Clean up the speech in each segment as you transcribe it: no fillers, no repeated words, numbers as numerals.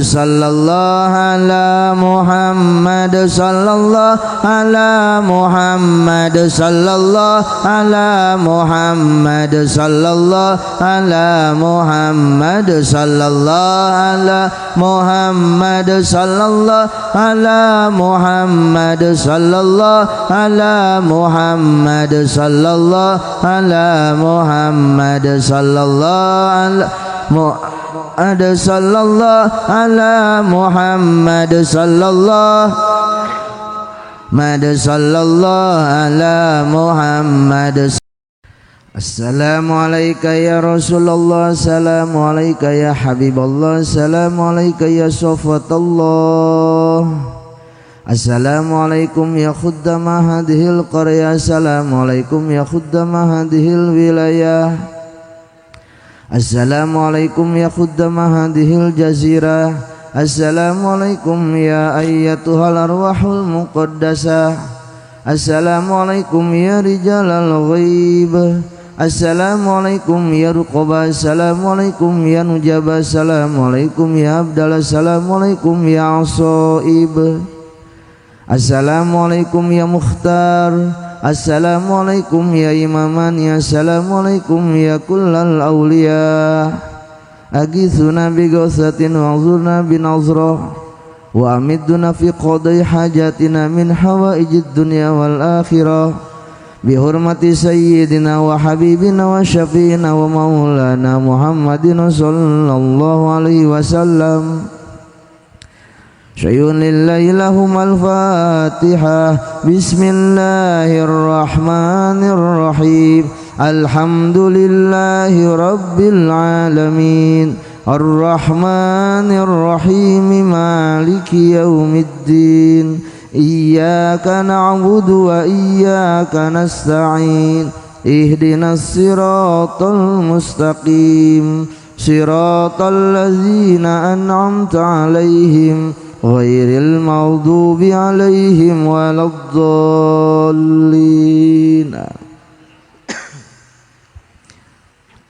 sallallahu ala Muhammad sallallahu ala Muhammad sallallahu ala Muhammad sallallahu ala Muhammad sallallahu ala Muhammad sallallahu ala Muhammad sallallahu ala Muhammad sallallahu ala Muhammad sallallahu ala Muhammad sallallahu ala Muhammad sallallahu ala Muhammad. Assalamu alayka ya Rasulullah, assalamu alayka ya Habiballah, assalamu alayka ya Safatallah, assalamu alaikum ya khuddama hadhil qaryah, assalamu alaikum ya khuddama hadhil wilayah, assalamualaikum ya khuddama hadhil jazirah, assalamualaikum ya ayyatuhal arwahul muqaddasah, assalamualaikum ya rijalal ghaib, assalamualaikum ya ruqabah, assalamualaikum ya nujabah, assalamualaikum ya abdal, assalamualaikum ya asaib, assalamualaikum ya mukhtar, assalamualaikum ya imamani, assalamualaikum ya kullal awliya, agithuna bi gawthatin wa anzurna bi nazrah wa amiduna fi qadai hajatina min hawaijid dunya wal akhirah bi hurmati sayyidina wa habibina wa syafiina wa maulana Muhammadin sallallahu alaihi wasallam. Syai'un lillahi lahumul Fatihah. Bismillahirrahmanirrahim. Alhamdulillahi rabbil alamin. Ar-Rahmanir-Rahim. Maliki yaumiddin. Iyyaka na'budu wa iyyaka nasta'in. Ihdinas siratal mustaqim. Siratal ladzina an'amta 'alaihim ghairil maghdubi 'alaihim waladdallin.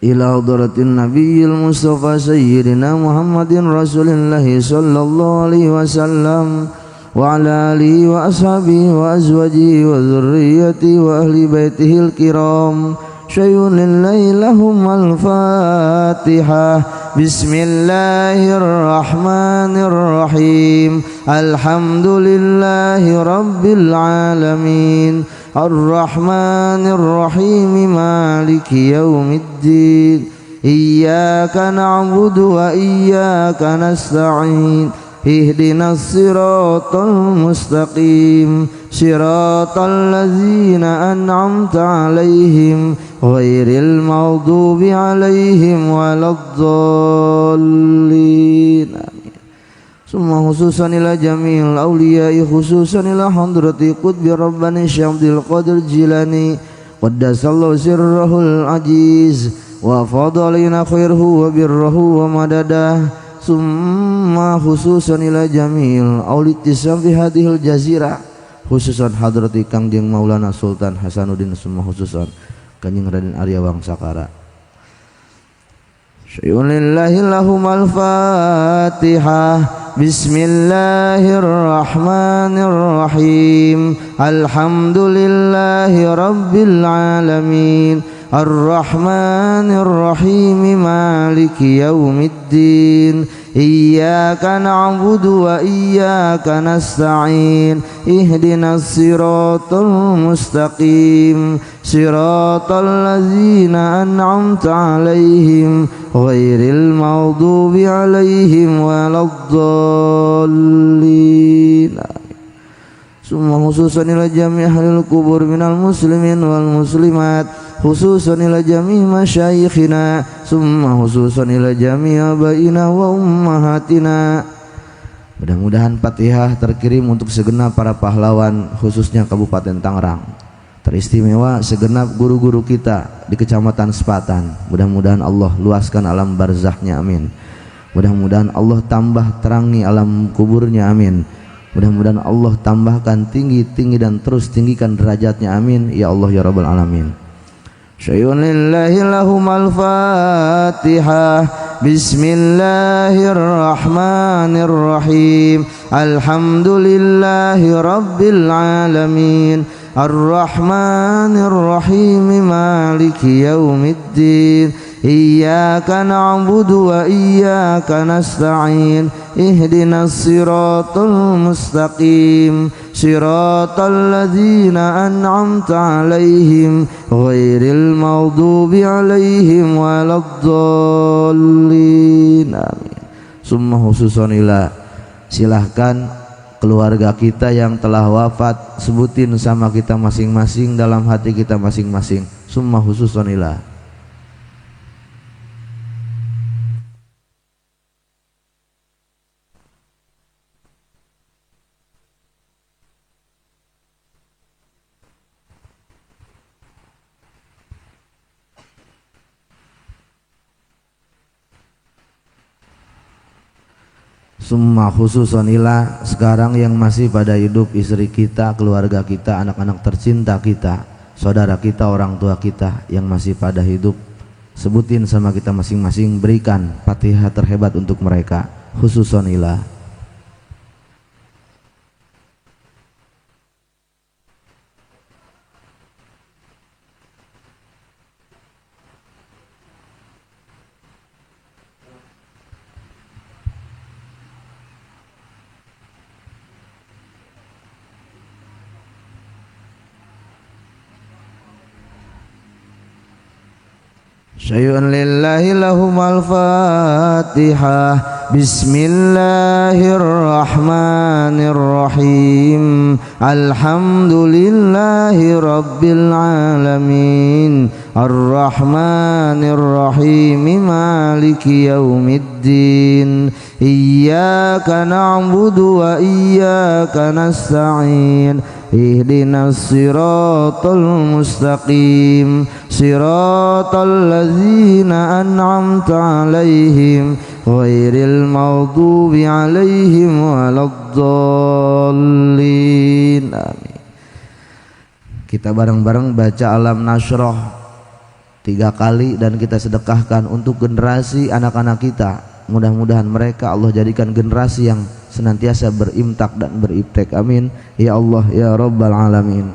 Ila hadratin nabiyil mustafa sayyidina Muhammadin rasulillahi sallallahu alaihi wasallam wa ala alihi wa ashabihi wa azwajihi wa dzurriyyatihi wa ahli baitihil kiram. Syai'un lillahi lahumul Fatihah. Bismillahirrahmanirrahim. Alhamdulillahi rabbil alamin. Ar-Rahmanir-Rahim. Maliki yaumiddin. Iyyaka na'budu wa iyyaka nasta'in. Ihdinas siratal mustaqim. Siratal ladzina an'amta 'alaihim ghairil maghdubi 'alaihim waladdallin. Summa khususan ila jami'il awliya'i khususan ila hadrati qutbi rabbani Syabdil Qadir Jilani qaddasallahu sirrahul ajiz wa fadalina khairhu wa birrahu wa madadah. Summa khususan ila jami'il awlitisam fi hadhil jazirah khususan hadrati Kangjeng Maulana Sultan Hasanuddin, summa khususan Kanjeng Raden Arya Wangsakara. Syai'un lillahi lahumul Fatihah. Bismillahirrahmanirrahim. Alhamdulillahi rabbil alamin. Ar-Rahmanir-Rahim. Maliki yaumiddin. Iyyaka na'budu wa iyyaka nasta'in. Ihdinas siratal mustaqim. Siratal ladzina an'amta 'alaihim ghairil maghdubi 'alaihim waladdallin. Summa khususan ila jami' ahlil kubur minal muslimin wal muslimat khususan ila jami' masyayikhina. Summa khususan ila jami' abaina wa ummahatina. Mudah-mudahan Fatihah terkirim untuk segenap para pahlawan khususnya Kabupaten Tangerang, teristimewa segenap guru-guru kita di Kecamatan Sepatan. Mudah-mudahan Allah luaskan alam barzahnya, amin. Mudah-mudahan Allah tambah terangi alam kuburnya, amin. Mudah-mudahan Allah tambahkan tinggi-tinggi dan terus tinggikan derajatnya, amin ya Allah ya Rabbal alamin. Syai'un lillahi lahumul Fatihah. Bismillahirrahmanirrahim. Alhamdulillahi rabbil alamin. Ar-Rahmanir-Rahim. Maliki yaumiddin. Iyyaka na'budu wa iyyaka nasta'in. Ihdinas siratal mustaqim. Siratal ladzina an'amta 'alaihim ghairil maghdubi 'alaihim waladdallin. Amin. Summa khususan ila, silahkan keluarga kita yang telah wafat sebutin sama kita masing-masing dalam hati kita masing-masing. Summa khususan ila. Summa khususan ila, sekarang yang masih pada hidup, istri kita, keluarga kita, anak-anak tercinta kita, saudara kita, orang tua kita yang masih pada hidup, sebutin sama kita masing-masing, berikan Fatihah terhebat untuk mereka. Khususan ila. Syai'un lillahi lahumal fatihah. Bismillahirrahmanirrahim. Alhamdulillahi rabbil alamin. Ar-Rahmanir-Rahim. Maliki yaumiddin. Iyyaka na'budu wa iyyaka nasta'in. Ihdinas siratal mustaqim. Siratal ladzina an'amta 'alaihim ghairil maghdubi 'alaihim waladdallin. Amin. Kita bareng-bareng baca Alam Nashrah 3 kali dan kita sedekahkan untuk generasi anak-anak kita. Mudah-mudahan mereka Allah jadikan generasi yang senantiasa berimtak dan beriptek. Amin ya Allah ya Rabbal alamin.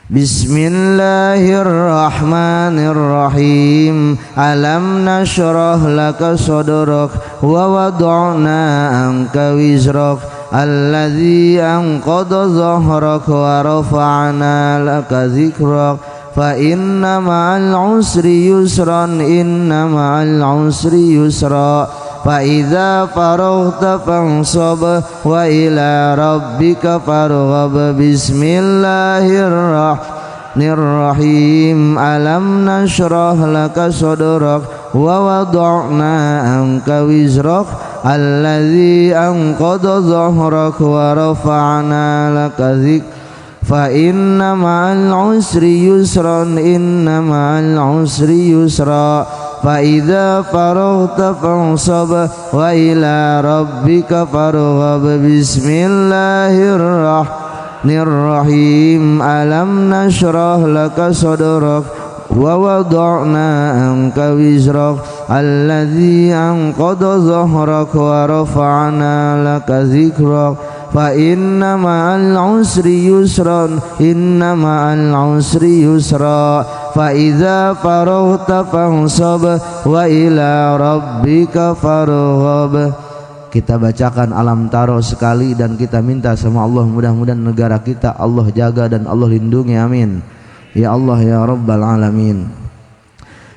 Bismillahirrahmanirrahim. Alam nashrah laka sadrak wa wada'na anka wizrak alladzi anqadha dhahrak wa rafa'na laka dzikrak fa inna ma'al usri yusran inna ma'al usri yusra fa idza faraghta fansab wa ila rabbika farghab. Bismillahirrahmanirrahim. Alam nashrah laka sadrak wa wada'na anka wizrak alladzi anqadha dhahrak wa rafa'na laka dzikrak fa inna ma'al usri yusran inna ma'al usri yusra fa idza faraghta fansab wa ila rabbika farghab. Bismillahirrahmanirrahim. Alam nashrah laka sadrak wa wada'na anka wizrak alladzi anqadha dhahrak wa rafa'na laka dzikrak fa inna ma'al usri yusran inna ma'al usri yusra fa idza faraghta fansab wa ila rabbika farghab. Kita bacakan Alam Taro sekali dan kita minta sama Allah mudah-mudahan negara kita Allah jaga dan Allah lindungi. Amin ya Allah ya Rabbal alamin.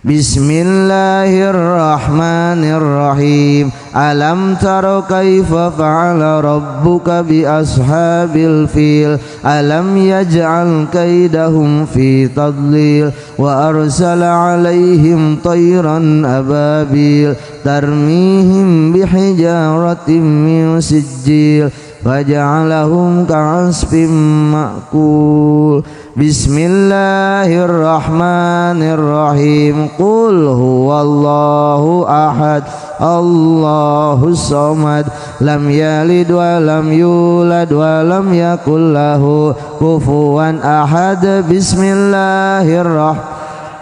Bismillahirrahmanirrahim. Alam tara kaifa fa'ala rabbuka bi ashabil fil. Alam yaj'al kaidahum fi tadlil wa arsala 'alaihim tayran ababil tarmihim bihijaratin min sijil faja'alahum ka'asfin ma'kul. Bismillahirrahmanirrahim. Qul huwallahu ahad Allahus samad lam yalid wa lam yulad wa lam yakul lahu kufuwan ahad. Bismillahirrahmanirrahim.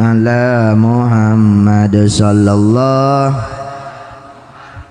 ala Muhammad sallallahu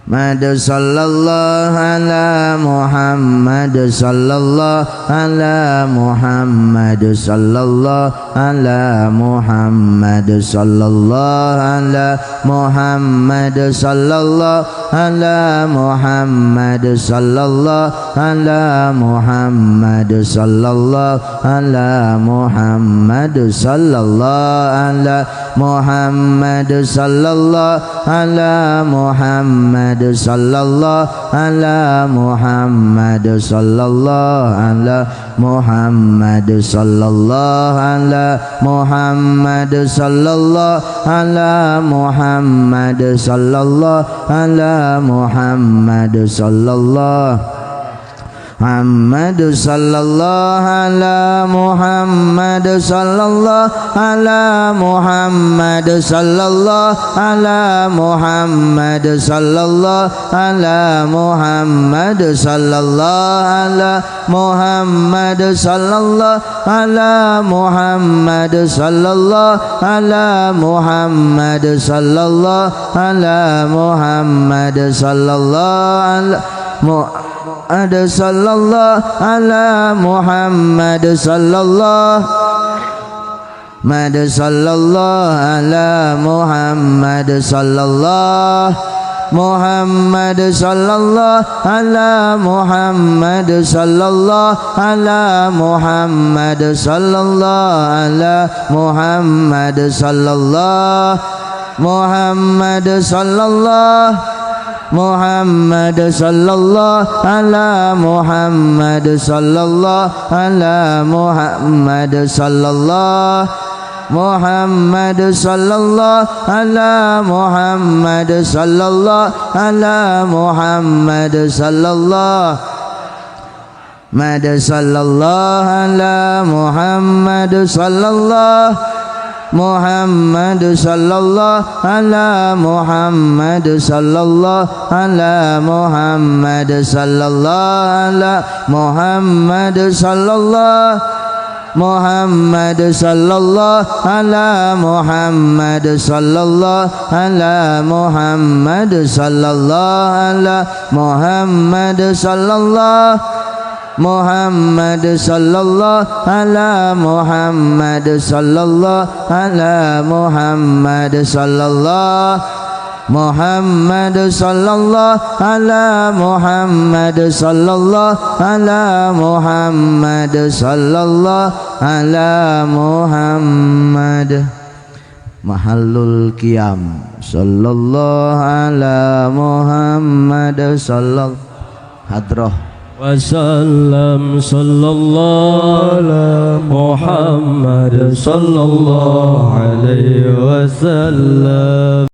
Muhammad sallallahu ala Muhammad sallallahu ala Muhammad sallallahu ala Muhammad sallallahu ala Muhammad sallallahu ala Muhammad sallallahu ala Muhammad sallallahu ala Muhammad sallallahu ala Muhammad sallallahu ala Muhammad sallallahu ala Muhammad sallallahu ala Muhammad sallallahu ala Muhammad sallallahu ala Muhammad sallallahu ala Muhammad sallallahu Muhammad sallallahu ala Muhammad sallallahu ala Muhammad sallallahu ala Muhammad sallallahu ala Muhammad sallallahu ala Muhammad sallallahu ala Muhammad sallallahu ala Muhammad sallallahu ala Muhammad sallallahu ala Muhammad sallallahu ala Muhammad sallallahu Muhammad sallallahu ala Muhammad sallallahu Muhammad sallallahu ala Muhammad sallallahu ala Muhammad sallallahu ala Muhammad sallallahu Muhammad sallallahu Muhammad sallallahu ala Muhammad sallallahu ala Muhammad sallallahu Muhammad sallallahu ala Muhammad sallallahu ala Muhammad sallallahu Muhammad sallallahu ala Muhammad sallallahu Muhammad sallallahu ala Muhammad sallallahu ala Muhammad sallallahu ala Muhammad sallallahu Muhammad sallallahu ala Muhammad sallallahu ala Muhammad sallallahu ala Muhammad sallallahu Muhammad sallallahu ala Muhammad sallallahu ala Muhammad sallallahu Muhammad sallallahu ala Muhammad sallallahu ala Muhammad sallallahu ala Muhammad mahallul qiyam sallallahu ala Muhammad sallallahu hadrah wasallam sallallahu ala Muhammad sallallahu alaihi wasallam.